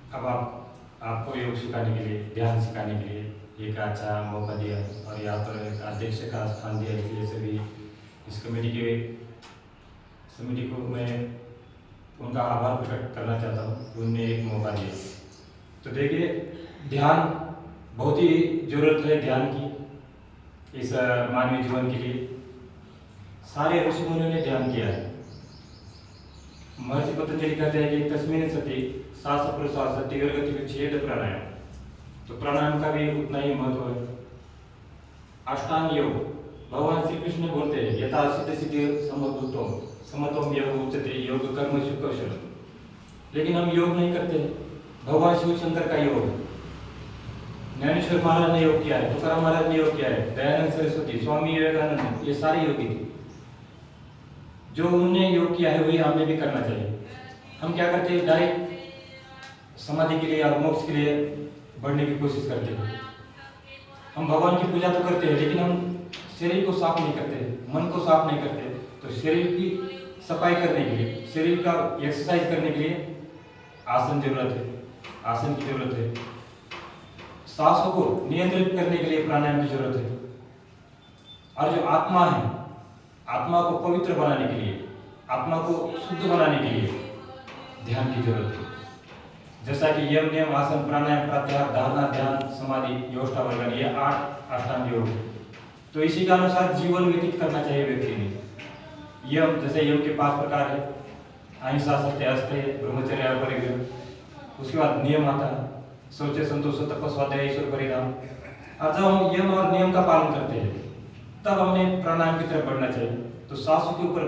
अब आपको योग सिखाने के लिए, ध्यान सिखाने के लिए एक अच्छा मौका दिया है और यहाँ पर एक अध्यक्ष का स्थान दिया है, इसलिए सभी इस समिति को मैं उनका आभार प्रकट करना चाहता हूँ कि उन्होंने एक मौका दिया। तो देखिए, ध्यान बहुत ही जरूरत है ध्यान की इस मानवीय जीवन के लिए। सारे ऋषि मुनियों ने ध्यान किया है। महर्षि पतंजलि कहते हैं कि तस्मिन् सति श्वास प्रश्वास दीर्घगति विच्छेद प्राणायाम। तो प्राणायाम का भी उतना ही महत्व है। अष्टांग योग, भगवान श्री कृष्ण बोलते हैं यथा सिद्ध सिद्धि समत्वम समत्वम योग उच्यते योग कर्म कौशल। लेकिन हम योग नहीं करते। भगवान शिव शंकर का योग है, ज्ञानेश्वर महाराज ने योग किया है, तुकाराम महाराज ने योग किया है, दयानंद सरस्वती, स्वामी विवेकानंद, ये सारे योगी थे। जो उन्होंने योग किया है वही हमें भी करना चाहिए। हम क्या करते हैं, डायरेक्ट समाधि के लिए और मोक्ष के लिए बढ़ने की कोशिश करते हैं। हम भगवान की पूजा तो करते हैं, लेकिन हम शरीर को साफ नहीं करते, मन को साफ नहीं करते। तो शरीर की सफाई करने के लिए, शरीर का एक्सरसाइज करने के लिए आसन जरूरत है, आसन की जरूरत है। सांसों को नियंत्रित करने के लिए प्राणायाम की जरूरत है। और जो आत्मा है, आत्मा को पवित्र बनाने के लिए, आत्मा को शुद्ध बनाने के लिए ध्यान की जरूरत है। जैसा कि यम नियम आसन प्राणायाम प्रत्याहार धारणा ध्यान समाधि योष्टावर्गन, ये 8 अष्टांग योग है। तो इसी के अनुसार जीवन व्यतीत करना चाहिए व्यक्ति ने। यम, जैसे यम के 5 प्रकार है, अहिंसा सत्य अस्तेय ब्रह्मचर्य अपरिग्रह। उसके बाद नियम आता है, शौच संतोष तप स्वाध्याय ईश्वर परिधाम। और जब हम यम और नियम का पालन करते हैं तब हमें प्राणायाम की तरफ बढ़ना चाहिए। तो सांसों के ऊपर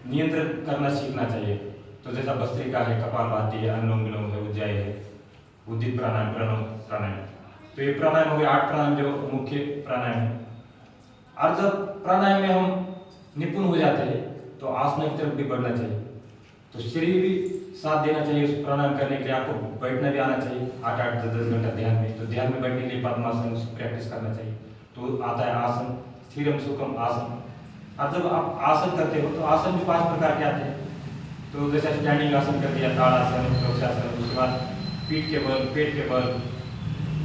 नियंत्रण करना सीखना चाहिए। तो जैसा भस्त्रिका है, कपालभाति है, अनुलोम विलोम है, उज्जाई है, उद्दीत प्राणायाम, प्रणव प्राणायाम। तो ये प्राणायाम हो गए 8 प्राणायाम जो मुख्य प्राणायाम है। और जब प्राणायाम में हम निपुण हो जाते हैं तो आसन की तरफ भी बढ़ना चाहिए। तो शरीर भी साथ देना चाहिए उस प्राणायाम करने के लिए। आपको बैठना भी आना चाहिए 8-8 10-10 घंटा ध्यान में। तो ध्यान में बैठने के लिए पद्मासन प्रैक्टिस करना चाहिए। तो आता है आसन, स्थिरम सुखम आसन। और जब आप आसन करते हो तो आसन भी 5 प्रकार के आते हैं। तो जैसे स्टैंडिंग आसन कर दिया, ताड़ासन, वृक्षासन, उसके बाद पीठ के बल, पेट के बल,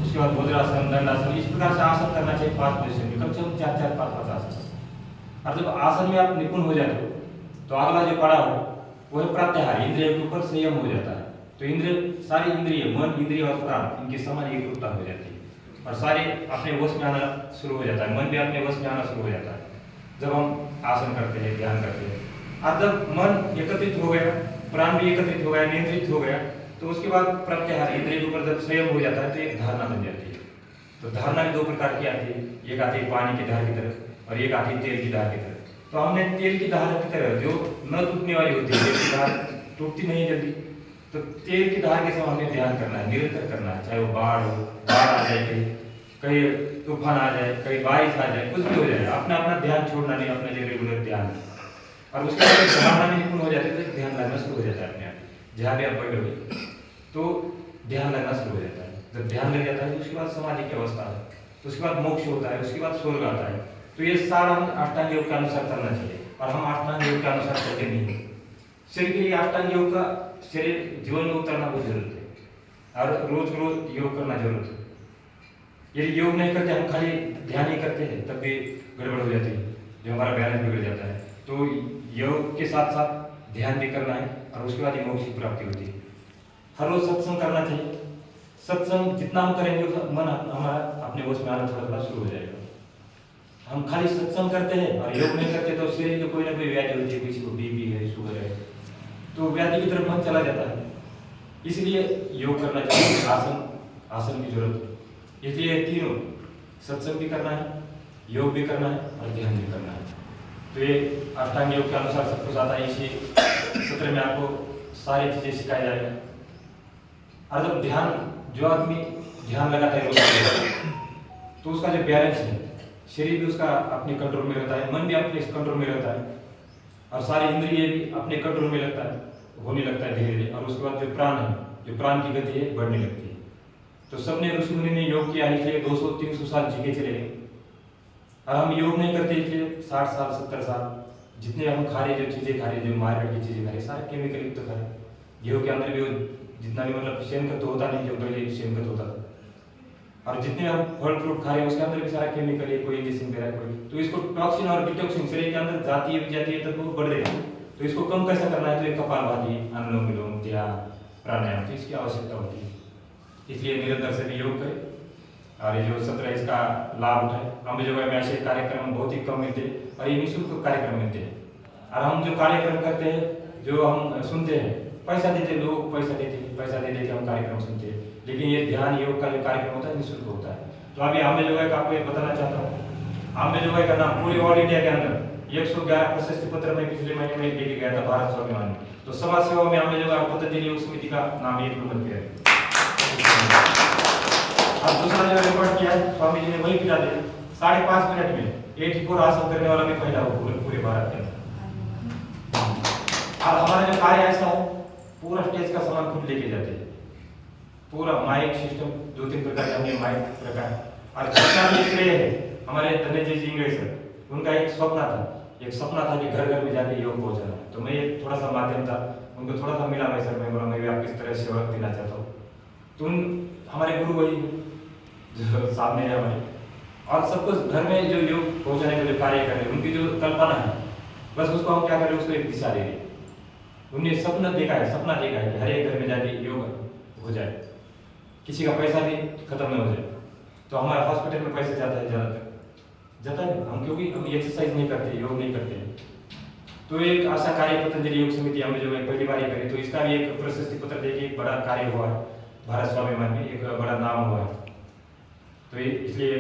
उसके बाद मुद्रासन, दंडासन। इस प्रकार से आसन करना चाहिए 5 पोजीशन में, कम से कम 4-4 5-5 आसन। और जब आसन में आप निपुण हो जाते हो तो अगला जो पड़ा हो वो है प्रत्याहार, इंद्रियों के ऊपर संयम हो जाता है। तो इंद्रिय, सारी इंद्रिय, मन, इंद्रिय और प्राण, इनकी समान एकरूपता हो जाती है और सारे अपने वश में आना शुरू हो जाता है। मन भी अपने वश में आना शुरू हो जाता है जब हम आसन करते हैं, ध्यान करते हैं। और जब मन एकत्रित हो गया, प्राण भी एकत्रित हो गया, नियंत्रित हो गया, तो उसके बाद प्रत्याहार, इंद्रिय के ऊपर जब संयम हो जाता है तो एक धारणा बन जाती है। तो धारणा भी 2 प्रकार की आती है, एक आती है पानी की धार की तरफ और एक आती है तेल की धार की तरफ। तो हमने तेल की धार की तरह जो न टूटने वाली होती है, तेल की धार टूटती नहीं जल्दी, तो तेल की धार के समय हमें ध्यान करना है, निरंतर करना है। चाहे वो बाढ़ हो, बाढ़ आ जाए, कहीं तूफान आ जाए, कहीं बारिश आ जाए, कुछ भी हो जाए, अपना अपना ध्यान छोड़ना नहीं, अपना जो रेगुलर ध्यान। और उसके बाद धारणा में निपुण हो जाते हैं तो ध्यान लगना शुरू हो जाता है अपने आप। जहाँ भी आप बैठोगे तो ध्यान लगना शुरू हो जाता है। जब ध्यान लग जाता है तो उसके बाद समाधि की अवस्था है, तो उसके बाद मोक्ष होता है, उसके बाद स्वर्ग आता है। तो ये सारा हम अष्टांग योग के अनुसार करना चाहिए। और हम अष्टांग योग के अनुसार करते नहीं। शरीर के लिए अष्टांग योग का शरीर जीवन में उतरना बहुत जरूरत है और रोज रोज योग करना जरूरत है। यदि योग नहीं करते, हम खाली ध्यान ही करते हैं, तब भी गड़बड़ हो जाती है, जो हमारा बैलेंस बिगड़ जाता है। तो योग के साथ साथ ध्यान भी करना है और उसके बाद ही मोक्ष की प्राप्ति होती है। हर रोज सत्संग करना चाहिए। सत्संग जितना हम करेंगे मन हमारा अपने वश में आना थोड़ा थोड़ा शुरू हो जाएगा। हम खाली सत्संग करते हैं और योग नहीं करते तो शरीर में कोई ना कोई व्याधि होती है, किसी को बीपी है, शुगर है, तो व्याधि की तरफ मन चला जाता है। इसलिए योग करना चाहिए, आसन की जरूरत है। इसलिए तीनों, सत्संग भी करना है, योग भी करना है और ध्यान भी करना है। तो ये अष्टांग योग के अनुसार सब कुछ आता है। इसी सत्र में आपको सारी चीजें सिखाई जाएगा। और जब ध्यान, जो आदमी ध्यान लगाता है रोज, तो उसका जो बैलेंस है, शरीर भी उसका अपने कंट्रोल में रहता है, मन भी अपने कंट्रोल में रहता है और सारे इंद्रिय भी अपने कंट्रोल में होने लगता है धीरे धीरे। और उसके बाद जो प्राण है, जो प्राण की गति है, बढ़ने लगती है। तो सबने ऋषि मुनि ने योग किया, इसलिए 200-300 साल जी के चले गए। और हम योग नहीं करते इसलिए 60 साल 70 साल, जितने हम खा रहे, जो चीजें खा रहे, जो मार्केट की चीजें खा रहे, सारे केमिकल युक्त खा रहे। गेहूं के अंदर भी वो जितना भी मतलब शेनखत होता नहीं जो पहले शेनखत होता था, और जितने हम फल फ्रूट खा रहे हैं उसके अंदर भी सारा केमिकल है, कोई इंजेक्शन दे रहा है कोई, तो इसको टॉक्सिन और डिटॉक्सिन शरीर के अंदर जाती है तो वो बढ़ेगा। तो इसको कम कैसे करना है, तो एक कपालभाति, अनुलोम विलोम, ध्यान, प्राणायाम, तो इसकी आवश्यकता होती है। इसलिए निरंतर से भी योग करें और ये जो सत्र है इसका लाभ उठाए। हम जो है ऐसे कार्यक्रम बहुत ही कम मिलते हैं और ये निःशुल्क कार्यक्रम मिलते हैं, और हम जो कार्यक्रम करते हैं, जो हम सुनते हैं, पैसा देते लोग, पैसा दे के हम कार्यक्रम सुनते हैं, लेकिन ये ध्यान योग का जो कार्यक्रम होता है निःशुल्क होता है। तो अभी आम्बे जोगाई का आपको बताना चाहता हूँ, आम्बे जोगाई का नाम पूरे ऑल इंडिया के अंदर 111 प्रशस्ति पत्र में पिछले महीने में लेके गया था भारत स्वाभिमान में। तो समाज सेवा में आम्बे जोगाई पतंजलि योग समिति का नाम 1 नंबर पे है। अब दूसरा जो रिकॉर्ड किया है स्वामी जी ने वही गिरा दिया 5.5 मिनट में 84 आसन करने वाला भी पहला हो पूरे भारत के अंदर। और हमारा जो कार्य ऐसा है, पूरा स्टेज का सामान खुद लेके जाते हैं, पूरा माइक सिस्टम 2-3 प्रकार के हमने माइक रखा है। और जितना भी श्रेय है हमारे धनंजय जी इंग्लिश सर, उनका एक सपना था कि घर घर में जाके योग पहुंचाना है। तो मैं ये थोड़ा सा माध्यम था, उनको थोड़ा सा मिला, मैं सर मैं बोला मैं भी आपकी तरह सेवा देना चाहता हूँ। तो हमारे गुरु वही जो सामने है हमारे, और सबको घर में जो योग पहुंचाने का जो कार्य कर रहे हैं, उनकी जो कल्पना है, बस उसको हम क्या कर रहे हैं, उसको एक दिशा दे रहे हैं। उन्हें सपना देखा है कि हर एक घर में जाके योग हो जाए, किसी का पैसा भी खत्म न हो जाए। तो हमारे हॉस्पिटल में पैसा जाता है जाता है हम, क्योंकि हम एक्सरसाइज नहीं करते, योग नहीं करते हैं। तो एक आशा कार्य पतंजलि योग समिति हमें जो है पहली बार करी, तो इसका भी एक प्रशस्ति पत्र देके एक बड़ा कार्य हुआ है, भारत स्वाभिमान में एक बड़ा नाम हुआ है। तो इसलिए